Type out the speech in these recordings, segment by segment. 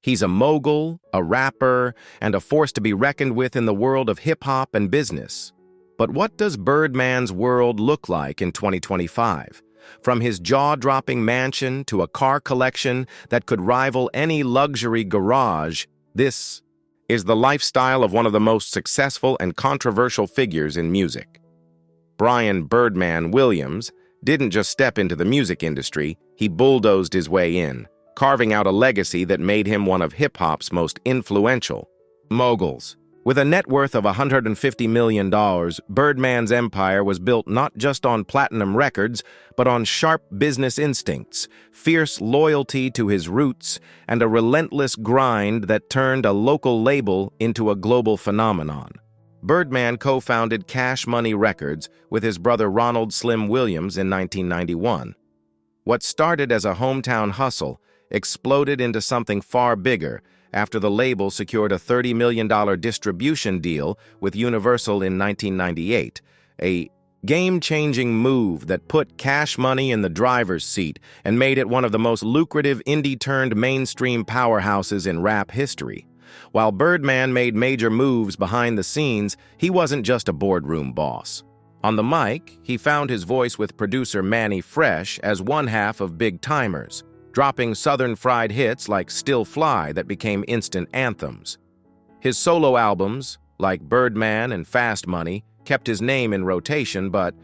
He's a mogul, a rapper, and a force to be reckoned with in the world of hip-hop and business. But what does Birdman's world look like in 2025? From his jaw-dropping mansion to a car collection that could rival any luxury garage, this is the lifestyle of one of the most successful and controversial figures in music. Brian "Birdman" Williams didn't just step into the music industry, he bulldozed his way in, carving out a legacy that made him one of hip-hop's most influential moguls. With a net worth of $150 million, Birdman's empire was built not just on platinum records, but on sharp business instincts, fierce loyalty to his roots, and a relentless grind that turned a local label into a global phenomenon. Birdman co-founded Cash Money Records with his brother Ronald "Slim" Williams in 1991. What started as a hometown hustle exploded into something far bigger after the label secured a $30 million distribution deal with Universal in 1998, a game-changing move that put Cash Money in the driver's seat and made it one of the most lucrative indie-turned-mainstream powerhouses in rap history. While Birdman made major moves behind the scenes, he wasn't just a boardroom boss. On the mic, he found his voice with producer Manny Fresh as one half of Big Timers, dropping southern fried hits like "Still Fly" that became instant anthems. His solo albums, like Birdman and Fast Money, kept his name in rotation, but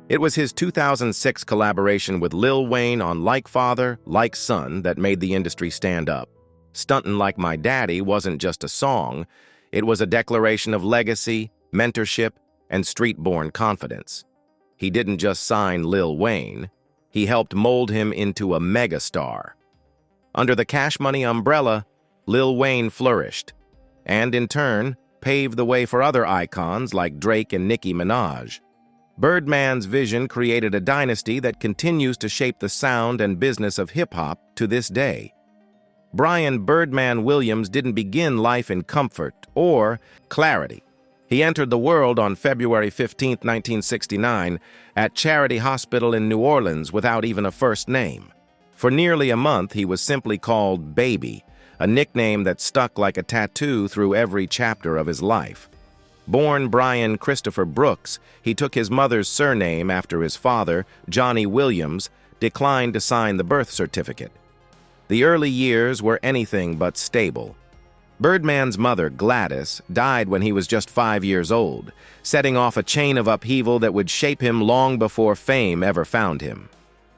it was his 2006 collaboration with Lil Wayne on "Like Father, Like Son" that made the industry stand up. "Stuntin' Like My Daddy" wasn't just a song, it was a declaration of legacy, mentorship, and street-born confidence. He didn't just sign Lil Wayne, he helped mold him into a megastar. Under the Cash Money umbrella, Lil Wayne flourished, and in turn, paved the way for other icons like Drake and Nicki Minaj. Birdman's vision created a dynasty that continues to shape the sound and business of hip-hop to this day. Brian "Birdman" Williams didn't begin life in comfort or clarity. He entered the world on February 15, 1969, at Charity Hospital in New Orleans without even a first name. For nearly a month, he was simply called Baby, a nickname that stuck like a tattoo through every chapter of his life. Born Brian Christopher Brooks, he took his mother's surname after his father, Johnny Williams, declined to sign the birth certificate. The early years were anything but stable. Birdman's mother, Gladys, died when he was just 5 years old, setting off a chain of upheaval that would shape him long before fame ever found him.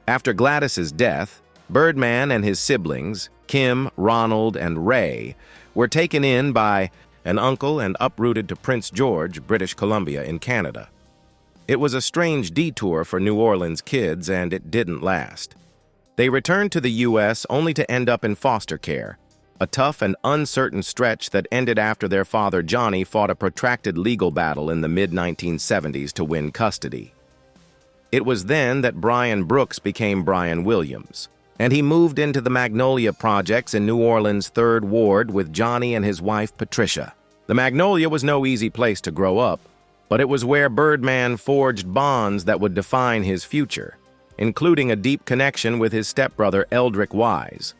After Gladys's death, Birdman and his siblings, Kim, Ronald, and Ray, were taken in by an uncle and uprooted to Prince George, British Columbia in Canada. It was a strange detour for New Orleans kids, and it didn't last. They returned to the U.S. only to end up in foster care, a tough and uncertain stretch that ended after their father Johnny fought a protracted legal battle in the mid-1970s to win custody. It was then that Brian Brooks became Brian Williams, and he moved into the Magnolia Projects in New Orleans' 3rd Ward with Johnny and his wife Patricia. The Magnolia was no easy place to grow up, but it was where Birdman forged bonds that would define his future, including a deep connection with his stepbrother Eldrick Wise.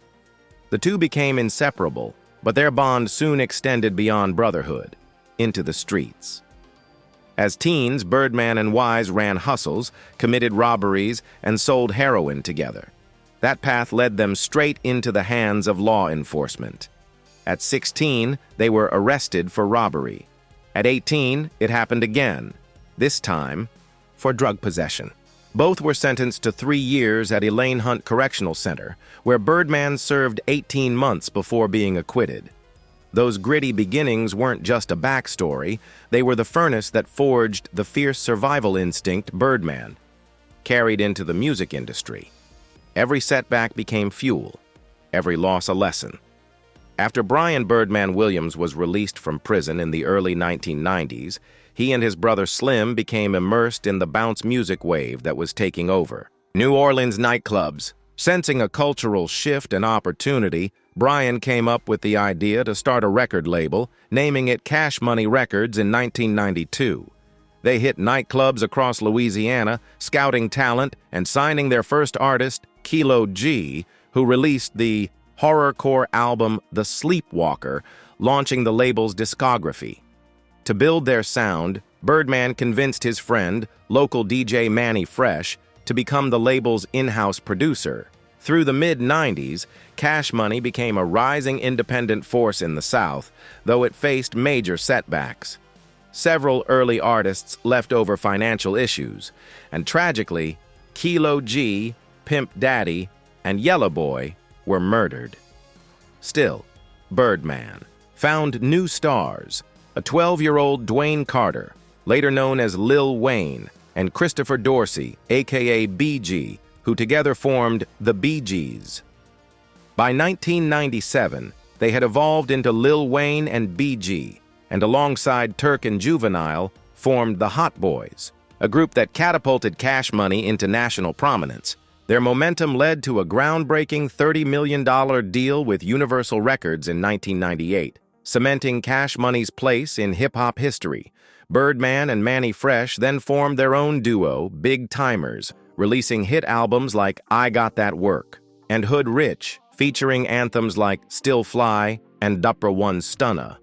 The two became inseparable, but their bond soon extended beyond brotherhood, into the streets. As teens, Birdman and Wise ran hustles, committed robberies, and sold heroin together. That path led them straight into the hands of law enforcement. At 16, they were arrested for robbery. At 18, it happened again, this time for drug possession. Both were sentenced to 3 years at Elaine Hunt Correctional Center, where Birdman served 18 months before being acquitted. Those gritty beginnings weren't just a backstory, they were the furnace that forged the fierce survival instinct Birdman carried into the music industry. Every setback became fuel, every loss a lesson. After Brian "Birdman" Williams was released from prison in the early 1990s, he and his brother Slim became immersed in the bounce music wave that was taking over. New Orleans nightclubs. Sensing a cultural shift and opportunity, Brian came up with the idea to start a record label, naming it Cash Money Records in 1992. They hit nightclubs across Louisiana, scouting talent and signing their first artist, Kilo G, who released the horrorcore album The Sleepwalker, launching the label's discography. To build their sound, Birdman convinced his friend, local DJ Manny Fresh, to become the label's in-house producer. Through the mid-90s, Cash Money became a rising independent force in the South, though it faced major setbacks. Several early artists left over financial issues, and tragically, Kilo G, Pimp Daddy, and Yellow Boy were murdered. Still, Birdman found new stars, a 12-year-old Dwayne Carter, later known as Lil Wayne, and Christopher Dorsey, aka BG, who together formed the Bee Gees. By 1997, they had evolved into Lil Wayne and BG, and alongside Turk and Juvenile, formed the Hot Boys, a group that catapulted Cash Money into national prominence. Their momentum led to a groundbreaking $30 million deal with Universal Records in 1998, cementing Cash Money's place in hip-hop history. Birdman and Manny Fresh then formed their own duo, Big Timers, releasing hit albums like I Got That Work, and Hood Rich, featuring anthems like Still Fly and Dupra One Stunna.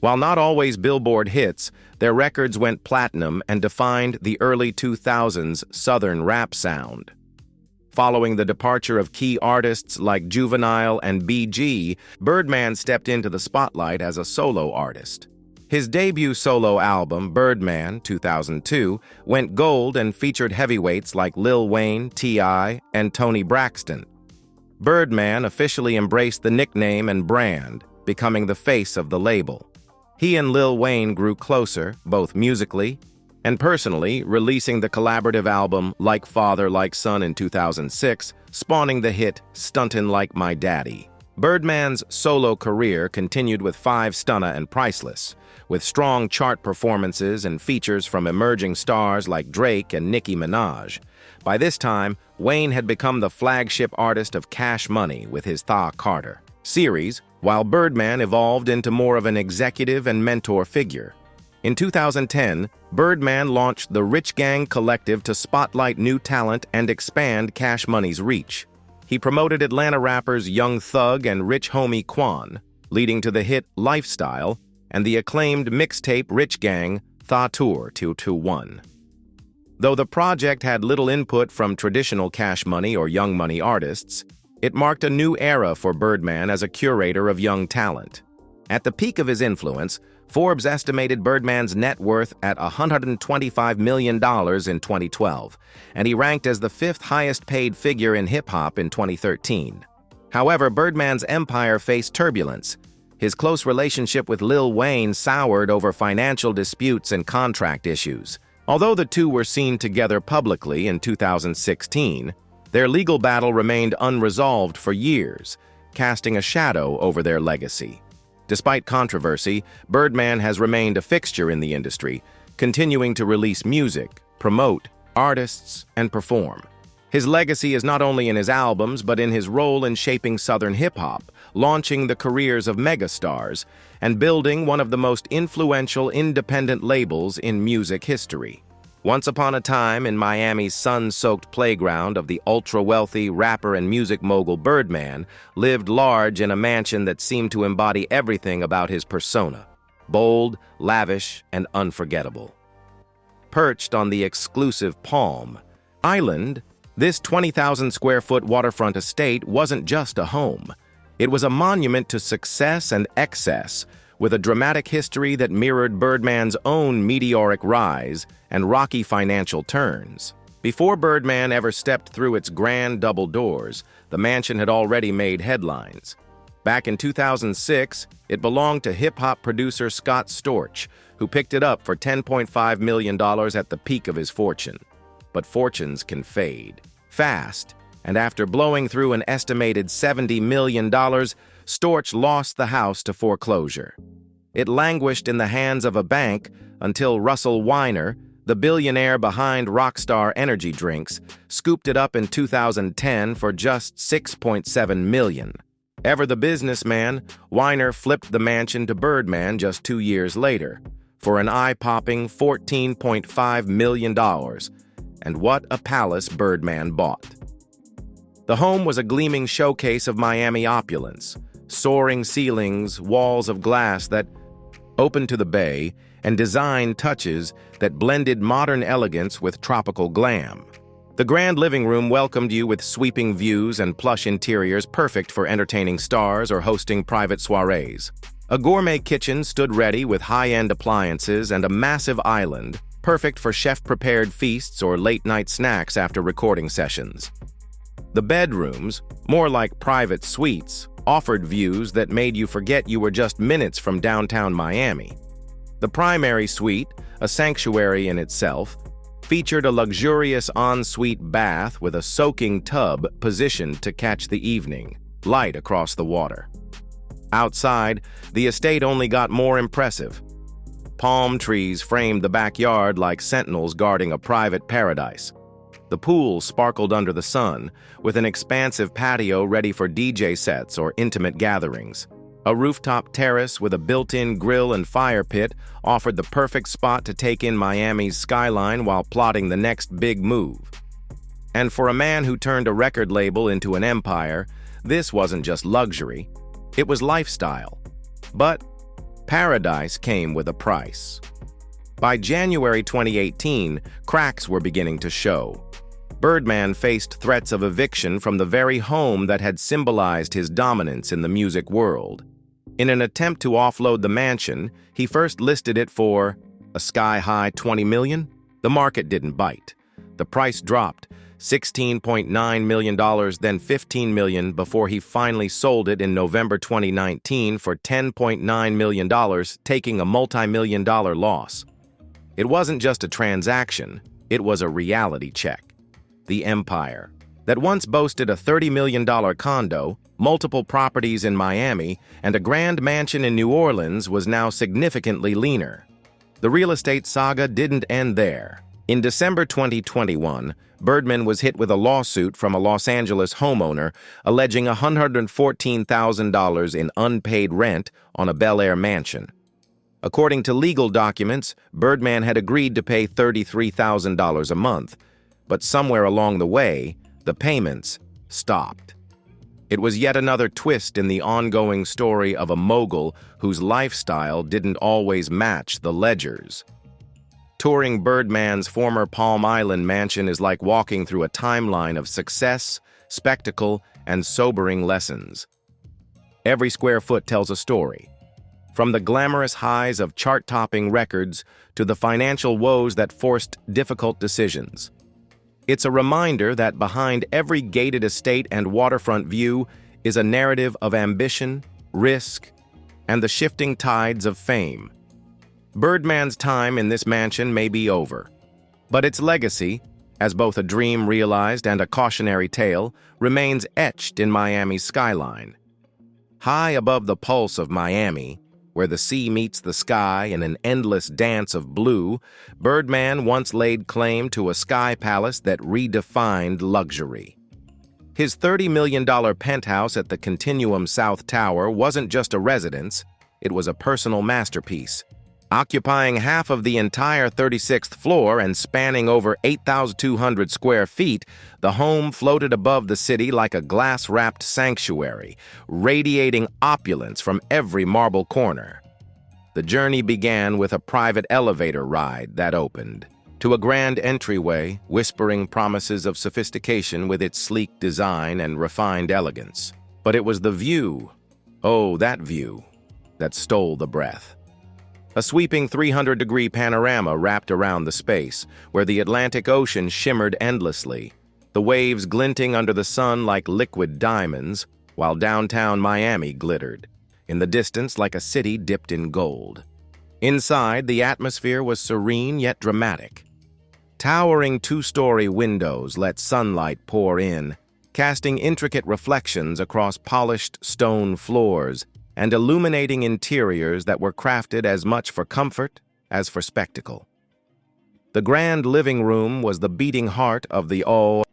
While not always Billboard hits, their records went platinum and defined the early 2000s Southern rap sound. Following the departure of key artists like Juvenile and BG, Birdman stepped into the spotlight as a solo artist. His debut solo album, Birdman 2002, went gold and featured heavyweights like Lil Wayne, T.I., and Tony Braxton. Birdman officially embraced the nickname and brand, becoming the face of the label. He and Lil Wayne grew closer, both musically and personally, releasing the collaborative album Like Father, Like Son in 2006, spawning the hit Stuntin' Like My Daddy. Birdman's solo career continued with Five Stunna and Priceless, with strong chart performances and features from emerging stars like Drake and Nicki Minaj. By this time, Wayne had become the flagship artist of Cash Money with his Tha Carter series, while Birdman evolved into more of an executive and mentor figure. In 2010, Birdman launched the Rich Gang Collective to spotlight new talent and expand Cash Money's reach. He promoted Atlanta rappers Young Thug and Rich Homie Quan, leading to the hit Lifestyle and the acclaimed mixtape Rich Gang Tha Tour 221. Though the project had little input from traditional Cash Money or Young Money artists, it marked a new era for Birdman as a curator of young talent. At the peak of his influence, Forbes estimated Birdman's net worth at $125 million in 2012, and he ranked as the fifth highest-paid figure in hip-hop in 2013. However, Birdman's empire faced turbulence. His close relationship with Lil Wayne soured over financial disputes and contract issues. Although the two were seen together publicly in 2016, their legal battle remained unresolved for years, casting a shadow over their legacy. Despite controversy, Birdman has remained a fixture in the industry, continuing to release music, promote artists, and perform. His legacy is not only in his albums, but in his role in shaping Southern hip-hop, launching the careers of megastars, and building one of the most influential independent labels in music history. Once upon a time, in Miami's sun-soaked playground of the ultra-wealthy rapper and music mogul Birdman lived large in a mansion that seemed to embody everything about his persona: bold, lavish, and unforgettable. Perched on the exclusive Palm Island, this 20,000-square-foot waterfront estate wasn't just a home. It was a monument to success and excess, with a dramatic history that mirrored Birdman's own meteoric rise and rocky financial turns. Before Birdman ever stepped through its grand double doors, the mansion had already made headlines. Back in 2006, it belonged to hip-hop producer Scott Storch, who picked it up for $10.5 million at the peak of his fortune. But fortunes can fade fast, and after blowing through an estimated $70 million, Storch lost the house to foreclosure. It languished in the hands of a bank until Russell Weiner, the billionaire behind Rockstar Energy Drinks, scooped it up in 2010 for just $6.7 million. Ever the businessman, Weiner flipped the mansion to Birdman just 2 years later for an eye-popping $14.5 million. And what a palace Birdman bought. The home was a gleaming showcase of Miami opulence, soaring ceilings, walls of glass that opened to the bay, and design touches that blended modern elegance with tropical glam. The grand living room welcomed you with sweeping views and plush interiors perfect for entertaining stars or hosting private soirees. A gourmet kitchen stood ready with high-end appliances and a massive island, perfect for chef-prepared feasts or late-night snacks after recording sessions. The bedrooms, more like private suites, offered views that made you forget you were just minutes from downtown Miami. The primary suite, a sanctuary in itself, featured a luxurious ensuite bath with a soaking tub positioned to catch the evening light across the water. Outside, the estate only got more impressive. Palm trees framed the backyard like sentinels guarding a private paradise. The pool sparkled under the sun, with an expansive patio ready for DJ sets or intimate gatherings. A rooftop terrace with a built-in grill and fire pit offered the perfect spot to take in Miami's skyline while plotting the next big move. And for a man who turned a record label into an empire, this wasn't just luxury, it was lifestyle. But paradise came with a price. By January 2018, cracks were beginning to show. Birdman faced threats of eviction from the very home that had symbolized his dominance in the music world. In an attempt to offload the mansion, he first listed it for a sky-high $20 million. The market didn't bite. The price dropped, $16.9 million, then $15 million, before he finally sold it in November 2019 for $10.9 million, taking a multi-million-dollar loss. It wasn't just a transaction, it was a reality check. The empire, that once boasted a $30 million condo, multiple properties in Miami, and a grand mansion in New Orleans, was now significantly leaner. The real estate saga didn't end there. In December 2021, Birdman was hit with a lawsuit from a Los Angeles homeowner alleging $114,000 in unpaid rent on a Bel Air mansion. According to legal documents, Birdman had agreed to pay $33,000 a month, but somewhere along the way, the payments stopped. It was yet another twist in the ongoing story of a mogul whose lifestyle didn't always match the ledgers. Touring Birdman's former Palm Island mansion is like walking through a timeline of success, spectacle, and sobering lessons. Every square foot tells a story, from the glamorous highs of chart-topping records to the financial woes that forced difficult decisions. It's a reminder that behind every gated estate and waterfront view is a narrative of ambition, risk, and the shifting tides of fame. Birdman's time in this mansion may be over, but its legacy, as both a dream realized and a cautionary tale, remains etched in Miami's skyline. High above the pulse of Miami, where the sea meets the sky in an endless dance of blue, Birdman once laid claim to a sky palace that redefined luxury. His $30 million penthouse at the Continuum South Tower wasn't just a residence, it was a personal masterpiece. Occupying half of the entire 36th floor and spanning over 8,200 square feet, the home floated above the city like a glass-wrapped sanctuary, radiating opulence from every marble corner. The journey began with a private elevator ride that opened to a grand entryway, whispering promises of sophistication with its sleek design and refined elegance. But it was the view, oh, that view, that stole the breath. A sweeping 300-degree panorama wrapped around the space, where the Atlantic Ocean shimmered endlessly, the waves glinting under the sun like liquid diamonds, while downtown Miami glittered, in the distance like a city dipped in gold. Inside, the atmosphere was serene yet dramatic. Towering two-story windows let sunlight pour in, casting intricate reflections across polished stone floors, and illuminating interiors that were crafted as much for comfort as for spectacle. The grand living room was the beating heart of the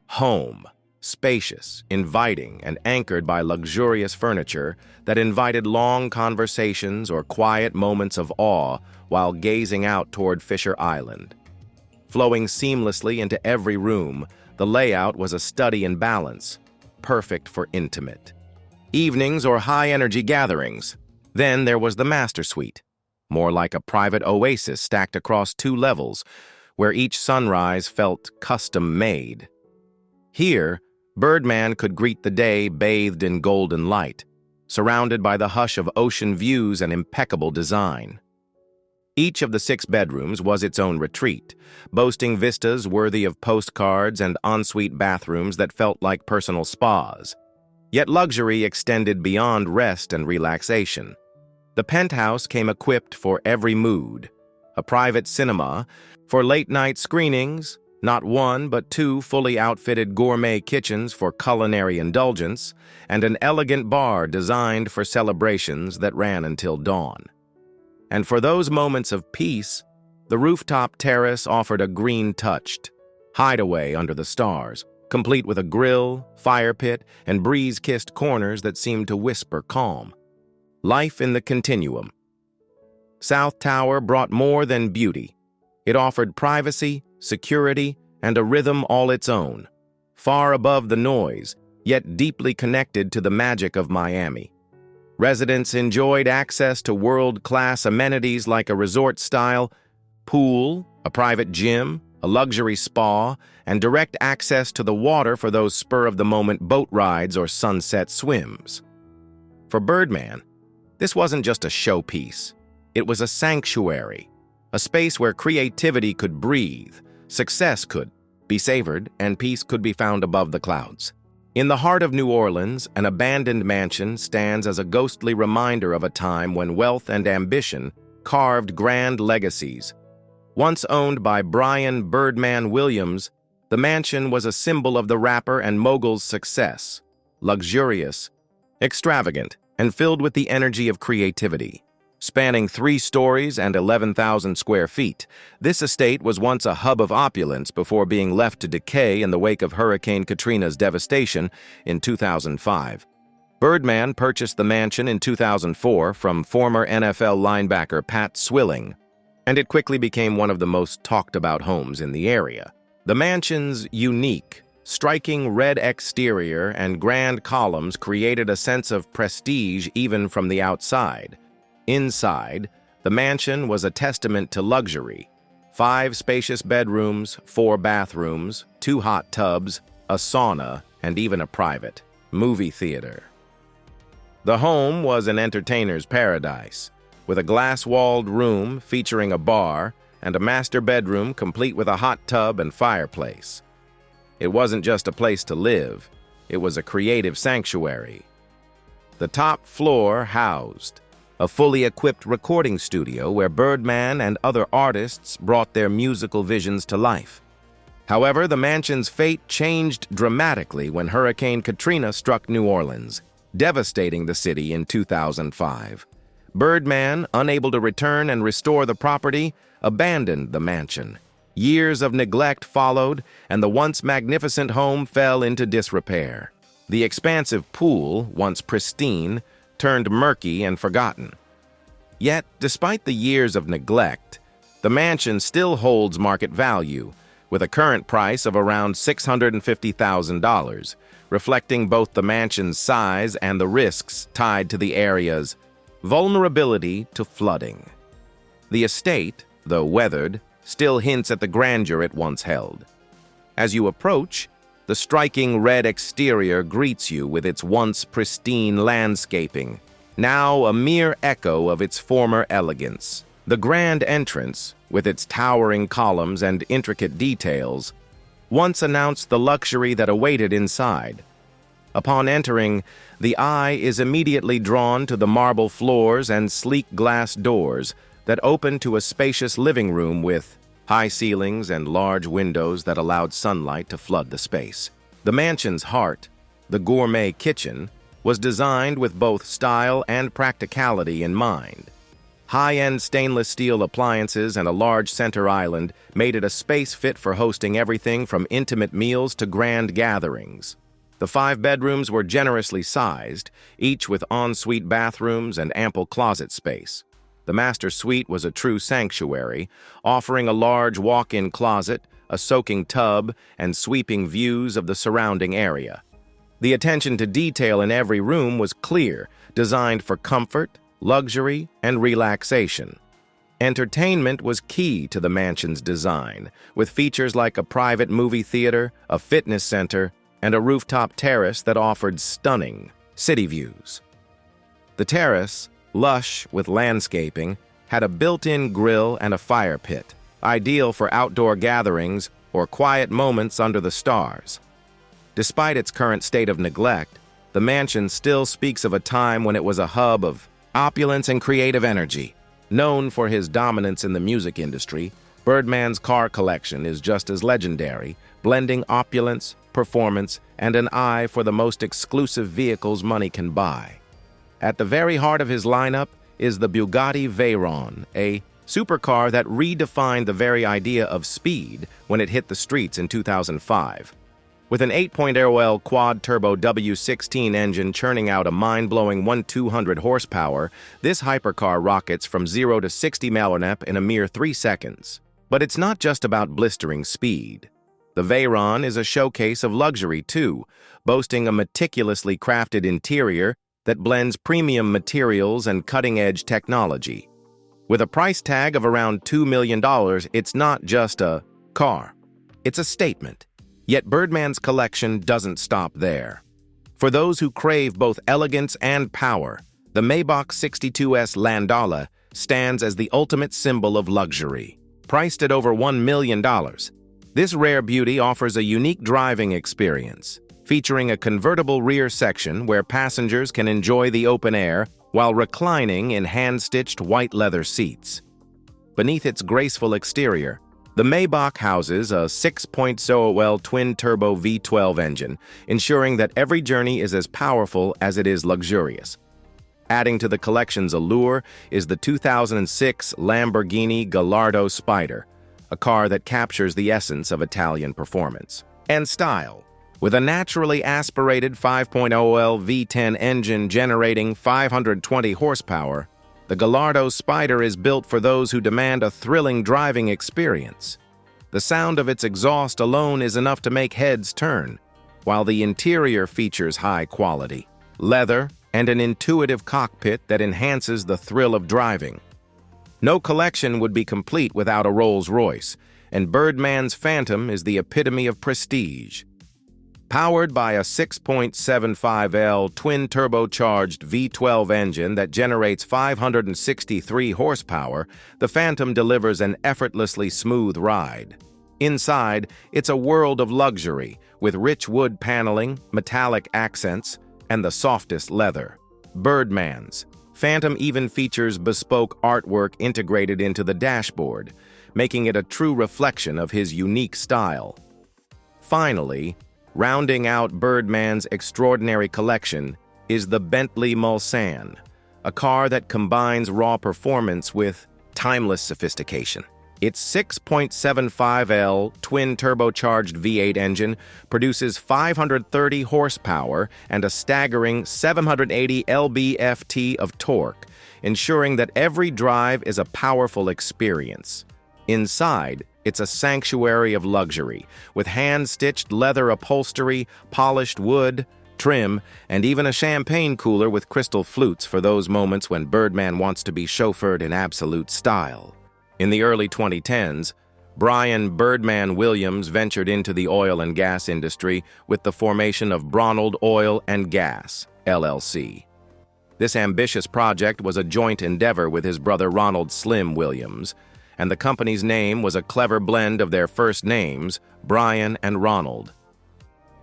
home, spacious, inviting, and anchored by luxurious furniture that invited long conversations or quiet moments of awe while gazing out toward Fisher Island. Flowing seamlessly into every room, the layout was a study in balance, perfect for intimate evenings or high-energy gatherings. Then there was the master suite, more like a private oasis stacked across 2 levels, where each sunrise felt custom-made. Here, Birdman could greet the day bathed in golden light, surrounded by the hush of ocean views and impeccable design. Each of the 6 bedrooms was its own retreat, boasting vistas worthy of postcards and ensuite bathrooms that felt like personal spas. Yet luxury extended beyond rest and relaxation. The penthouse came equipped for every mood: a private cinema for late-night screenings, not 1 but 2 fully outfitted gourmet kitchens for culinary indulgence, and an elegant bar designed for celebrations that ran until dawn. And for those moments of peace, the rooftop terrace offered a green-touched hideaway under the stars, complete with a grill, fire pit, and breeze-kissed corners that seemed to whisper calm. Life in the continuum. South Tower brought more than beauty. It offered privacy, security, and a rhythm all its own, far above the noise, yet deeply connected to the magic of Miami. Residents enjoyed access to world-class amenities like a resort-style pool, a private gym, a luxury spa, and direct access to the water for those spur-of-the-moment boat rides or sunset swims. For Birdman, this wasn't just a showpiece. It was a sanctuary, a space where creativity could breathe, success could be savored, and peace could be found above the clouds. In the heart of New Orleans, an abandoned mansion stands as a ghostly reminder of a time when wealth and ambition carved grand legacies. Once owned by Brian Birdman Williams, the mansion was a symbol of the rapper and mogul's success, luxurious, extravagant, and filled with the energy of creativity. Spanning 3 stories and 11,000 square feet, this estate was once a hub of opulence before being left to decay in the wake of Hurricane Katrina's devastation in 2005. Birdman purchased the mansion in 2004 from former NFL linebacker Pat Swilling, and it quickly became one of the most talked-about homes in the area. The mansion's unique, striking red exterior and grand columns created a sense of prestige even from the outside. Inside, the mansion was a testament to luxury. 5 spacious bedrooms, 4 bathrooms, 2 hot tubs, a sauna, and even a private movie theater. The home was an entertainer's paradise, with a glass-walled room featuring a bar and a master bedroom complete with a hot tub and fireplace. It wasn't just a place to live, it was a creative sanctuary. The top floor housed a fully equipped recording studio where Birdman and other artists brought their musical visions to life. However, the mansion's fate changed dramatically when Hurricane Katrina struck New Orleans, devastating the city in 2005. Birdman, unable to return and restore the property, abandoned the mansion. Years of neglect followed, and the once magnificent home fell into disrepair. The expansive pool, once pristine, turned murky and forgotten. Yet, despite the years of neglect, the mansion still holds market value, with a current price of around $650,000, reflecting both the mansion's size and the risks tied to the area's vulnerability to flooding. The estate, though weathered, still hints at the grandeur it once held. As you approach, the striking red exterior greets you with its once pristine landscaping, now a mere echo of its former elegance. The grand entrance, with its towering columns and intricate details, once announced the luxury that awaited inside. Upon entering, the eye is immediately drawn to the marble floors and sleek glass doors that open to a spacious living room with high ceilings and large windows that allowed sunlight to flood the space. The mansion's heart, the gourmet kitchen, was designed with both style and practicality in mind. High-end stainless steel appliances and a large center island made it a space fit for hosting everything from intimate meals to grand gatherings. The 5 bedrooms were generously sized, each with ensuite bathrooms and ample closet space. The master suite was a true sanctuary, offering a large walk-in closet, a soaking tub, and sweeping views of the surrounding area. The attention to detail in every room was clear, designed for comfort, luxury, and relaxation. Entertainment was key to the mansion's design, with features like a private movie theater, a fitness center, and a rooftop terrace that offered stunning city views. The terrace, lush with landscaping, had a built-in grill and a fire pit, ideal for outdoor gatherings or quiet moments under the stars. Despite its current state of neglect, the mansion still speaks of a time when it was a hub of opulence and creative energy. Known for his dominance in the music industry, Birdman's car collection is just as legendary, blending opulence, performance, and an eye for the most exclusive vehicles money can buy. At the very heart of his lineup is the Bugatti Veyron, a supercar that redefined the very idea of speed when it hit the streets in 2005. With an 8.0L quad-turbo W16 engine churning out a mind-blowing 1,200 horsepower, this hypercar rockets from 0 to 60 mph in a mere 3 seconds. But it's not just about blistering speed. The Veyron is a showcase of luxury, too, boasting a meticulously crafted interior that blends premium materials and cutting-edge technology. With a price tag of around $2 million, it's not just a car. It's a statement. Yet Birdman's collection doesn't stop there. For those who crave both elegance and power, the Maybach 62S Landala stands as the ultimate symbol of luxury. Priced at over $1 million, this rare beauty offers a unique driving experience, featuring a convertible rear section where passengers can enjoy the open air while reclining in hand-stitched white leather seats. Beneath its graceful exterior, the Maybach houses a 6.0L twin-turbo V12 engine, ensuring that every journey is as powerful as it is luxurious. Adding to the collection's allure is the 2006 Lamborghini Gallardo Spider, a car that captures the essence of Italian performance and style. With a naturally aspirated 5.0L V10 engine generating 520 horsepower, the Gallardo Spider is built for those who demand a thrilling driving experience. The sound of its exhaust alone is enough to make heads turn, while the interior features high quality leather and an intuitive cockpit that enhances the thrill of driving. No collection would be complete without a Rolls-Royce, and Birdman's Phantom is the epitome of prestige. Powered by a 6.75L twin-turbocharged V12 engine that generates 563 horsepower, the Phantom delivers an effortlessly smooth ride. Inside, it's a world of luxury, with rich wood paneling, metallic accents, and the softest leather. Birdman's Phantom even features bespoke artwork integrated into the dashboard, making it a true reflection of his unique style. Finally, rounding out Birdman's extraordinary collection is the Bentley Mulsanne, a car that combines raw performance with timeless sophistication. Its 6.75L twin-turbocharged V8 engine produces 530 horsepower and a staggering 780 lb-ft of torque, ensuring that every drive is a powerful experience. Inside, it's a sanctuary of luxury, with hand-stitched leather upholstery, polished wood, trim, and even a champagne cooler with crystal flutes for those moments when Birdman wants to be chauffeured in absolute style. In the early 2010s, Brian Birdman Williams ventured into the oil and gas industry with the formation of Bronald Oil and Gas, LLC. This ambitious project was a joint endeavor with his brother Ronald Slim Williams, and the company's name was a clever blend of their first names, Brian and Ronald.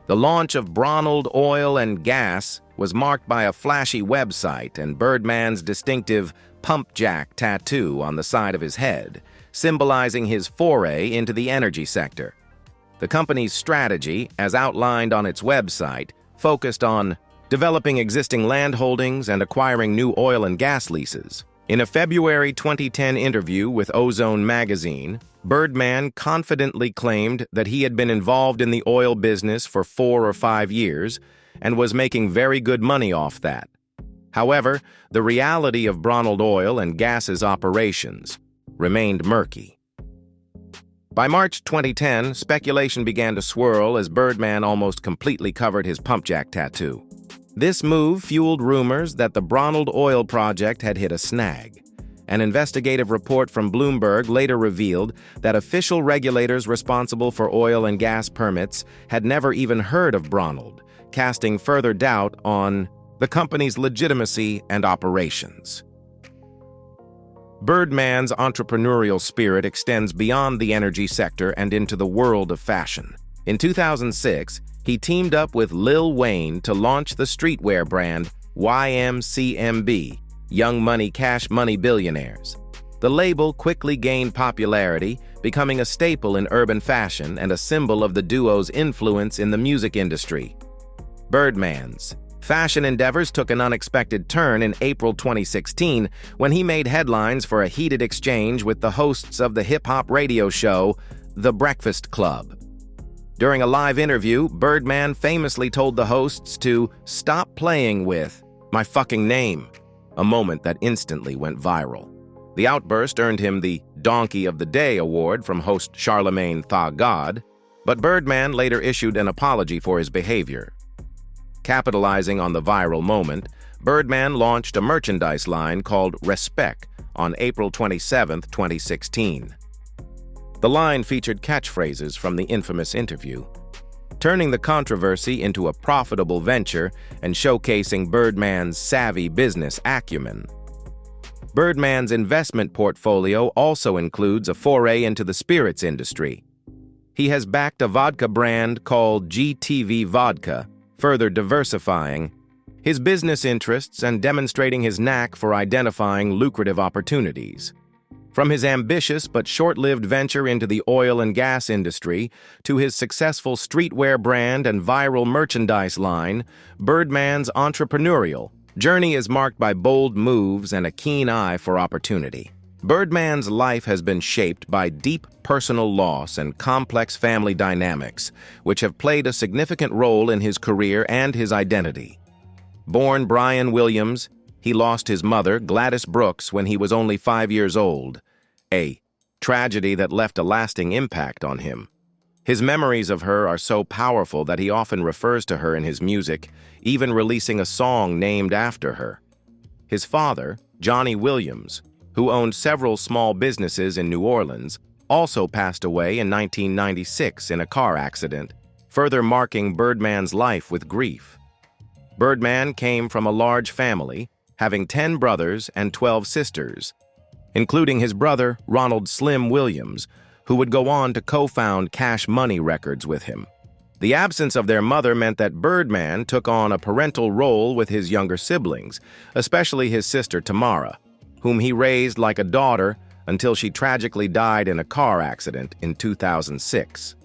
The launch of Bronald Oil and Gas was marked by a flashy website and Birdman's distinctive pump jack tattoo on the side of his head, symbolizing his foray into the energy sector. The company's strategy, as outlined on its website, focused on developing existing land holdings and acquiring new oil and gas leases. In a February 2010 interview with Ozone magazine, Birdman confidently claimed that he had been involved in the oil business for 4 or 5 years and was making very good money off that. However, the reality of Bronald Oil and Gas's operations remained murky. By March 2010, speculation began to swirl as Birdman almost completely covered his pump jack tattoo. This move fueled rumors that the Bronald oil project had hit a snag. An investigative report from Bloomberg later revealed that official regulators responsible for oil and gas permits had never even heard of Bronald, casting further doubt on the company's legitimacy and operations. Birdman's entrepreneurial spirit extends beyond the energy sector and into the world of fashion. In 2006, he teamed up with Lil Wayne to launch the streetwear brand YMCMB, Young Money Cash Money Billionaires. The label quickly gained popularity, becoming a staple in urban fashion and a symbol of the duo's influence in the music industry. Birdman's fashion endeavors took an unexpected turn in April 2016 when he made headlines for a heated exchange with the hosts of the hip-hop radio show, The Breakfast Club. During a live interview, Birdman famously told the hosts to stop playing with my fucking name, a moment that instantly went viral. The outburst earned him the Donkey of the Day award from host Charlemagne Tha God, but Birdman later issued an apology for his behavior. Capitalizing on the viral moment, Birdman launched a merchandise line called Respect on April 27, 2016. The line featured catchphrases from the infamous interview, turning the controversy into a profitable venture and showcasing Birdman's savvy business acumen. Birdman's investment portfolio also includes a foray into the spirits industry. He has backed a vodka brand called GTV Vodka, further diversifying his business interests and demonstrating his knack for identifying lucrative opportunities. From his ambitious but short-lived venture into the oil and gas industry to his successful streetwear brand and viral merchandise line, Birdman's entrepreneurial journey is marked by bold moves and a keen eye for opportunity. Birdman's life has been shaped by deep personal loss and complex family dynamics, which have played a significant role in his career and his identity. Born Brian Williams, he lost his mother, Gladys Brooks, when he was only 5 years old, a tragedy that left a lasting impact on him. His memories of her are so powerful that he often refers to her in his music, even releasing a song named after her. His father, Johnny Williams, who owned several small businesses in New Orleans, also passed away in 1996 in a car accident, further marking Birdman's life with grief. Birdman came from a large family, having 10 brothers and 12 sisters, including his brother, Ronald Slim Williams, who would go on to co-found Cash Money Records with him. The absence of their mother meant that Birdman took on a parental role with his younger siblings, especially his sister Tamara, whom he raised like a daughter until she tragically died in a car accident in 2006.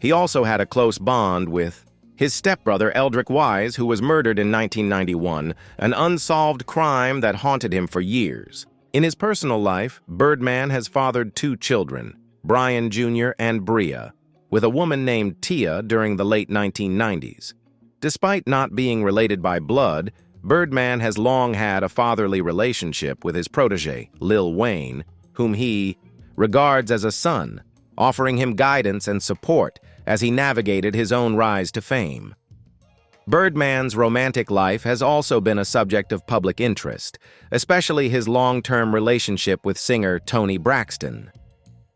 He also had a close bond with his stepbrother Eldrick Wise, who was murdered in 1991, an unsolved crime that haunted him for years. In his personal life, Birdman has fathered 2 children, Brian Jr. and Bria, with a woman named Tia during the late 1990s. Despite not being related by blood, Birdman has long had a fatherly relationship with his protege, Lil Wayne, whom he regards as a son, offering him guidance and support as he navigated his own rise to fame. Birdman's romantic life has also been a subject of public interest, especially his long-term relationship with singer Toni Braxton.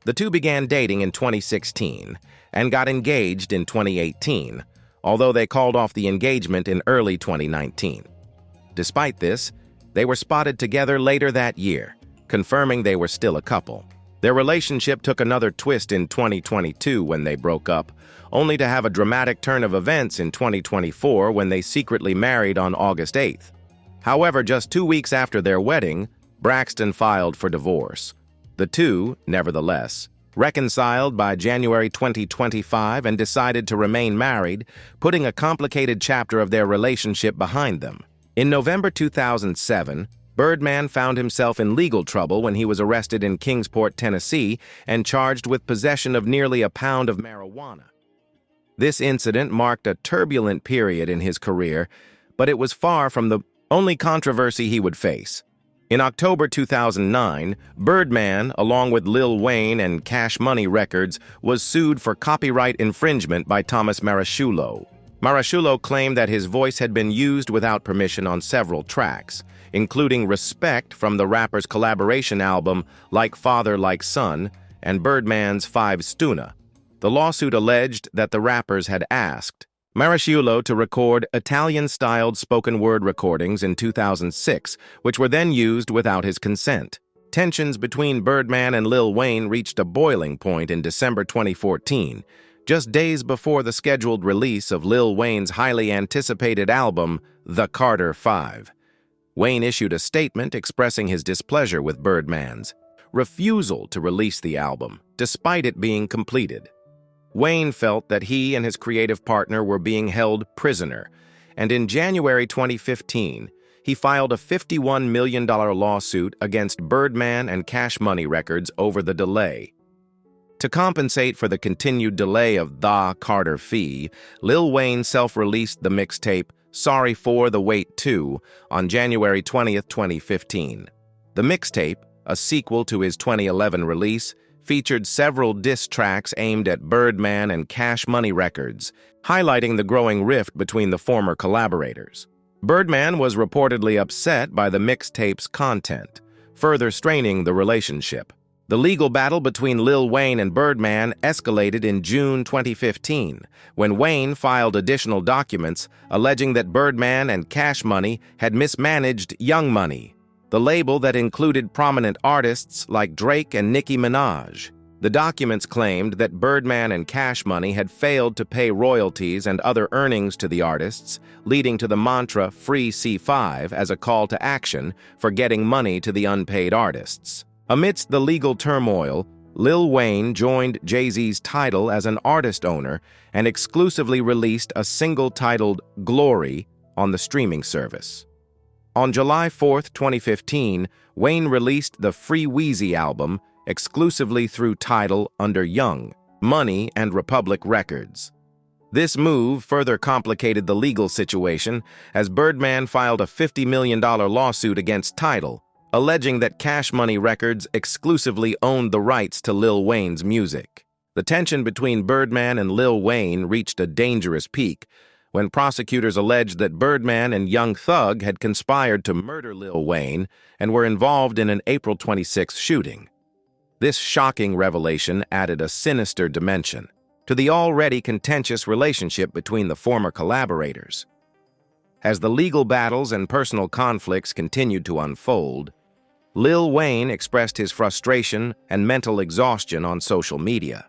The two began dating in 2016 and got engaged in 2018, although they called off the engagement in early 2019. Despite this, they were spotted together later that year, confirming they were still a couple. Their relationship took another twist in 2022 when they broke up, only to have a dramatic turn of events in 2024 when they secretly married on August 8th. However, just 2 weeks after their wedding, Braxton filed for divorce. The two, nevertheless, reconciled by January 2025 and decided to remain married, putting a complicated chapter of their relationship behind them. In November 2007, Birdman found himself in legal trouble when he was arrested in Kingsport, Tennessee, and charged with possession of nearly a pound of marijuana. This incident marked a turbulent period in his career, but it was far from the only controversy he would face. In October 2009, Birdman, along with Lil Wayne and Cash Money Records, was sued for copyright infringement by Thomas Marasciullo. Marasciullo claimed that his voice had been used without permission on several tracks, including Respect from the rapper's collaboration album Like Father, Like Son, and Birdman's Five Stuna. The lawsuit alleged that the rappers had asked Marasciullo to record Italian-styled spoken-word recordings in 2006, which were then used without his consent. Tensions between Birdman and Lil Wayne reached a boiling point in December 2014, just days before the scheduled release of Lil Wayne's highly anticipated album, The Carter 5. Wayne issued a statement expressing his displeasure with Birdman's refusal to release the album, despite it being completed. Wayne felt that he and his creative partner were being held prisoner, and in January 2015, he filed a $51 million lawsuit against Birdman and Cash Money Records over the delay. To compensate for the continued delay of The Carter Fee, Lil Wayne self-released the mixtape Sorry for the Wait 2 on January 20, 2015. The mixtape, a sequel to his 2011 release, featured several diss tracks aimed at Birdman and Cash Money Records, highlighting the growing rift between the former collaborators. Birdman was reportedly upset by the mixtape's content, further straining the relationship. The legal battle between Lil Wayne and Birdman escalated in June 2015, when Wayne filed additional documents alleging that Birdman and Cash Money had mismanaged Young Money, the label that included prominent artists like Drake and Nicki Minaj. The documents claimed that Birdman and Cash Money had failed to pay royalties and other earnings to the artists, leading to the mantra Free C5 as a call to action for getting money to the unpaid artists. Amidst the legal turmoil, Lil Wayne joined Jay-Z's Tidal as an artist owner and exclusively released a single titled Glory on the streaming service. On July 4, 2015, Wayne released the Free Weezy album exclusively through Tidal under Young Money and Republic Records. This move further complicated the legal situation as Birdman filed a $50 million lawsuit against Tidal, alleging that Cash Money Records exclusively owned the rights to Lil Wayne's music. The tension between Birdman and Lil Wayne reached a dangerous peak when prosecutors alleged that Birdman and Young Thug had conspired to murder Lil Wayne and were involved in an April 26 shooting. This shocking revelation added a sinister dimension to the already contentious relationship between the former collaborators. As the legal battles and personal conflicts continued to unfold, Lil Wayne expressed his frustration and mental exhaustion on social media.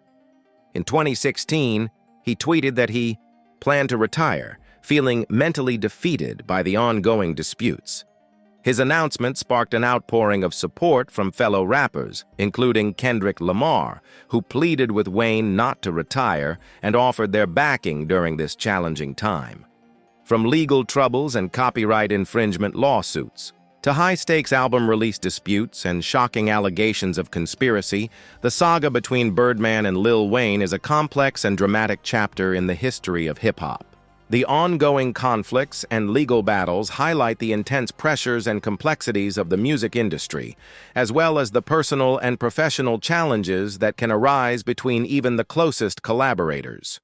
In 2016, he tweeted that he planned to retire, feeling mentally defeated by the ongoing disputes. His announcement sparked an outpouring of support from fellow rappers, including Kendrick Lamar, who pleaded with Wayne not to retire and offered their backing during this challenging time. From legal troubles and copyright infringement lawsuits to high-stakes album release disputes and shocking allegations of conspiracy, the saga between Birdman and Lil Wayne is a complex and dramatic chapter in the history of hip-hop. The ongoing conflicts and legal battles highlight the intense pressures and complexities of the music industry, as well as the personal and professional challenges that can arise between even the closest collaborators.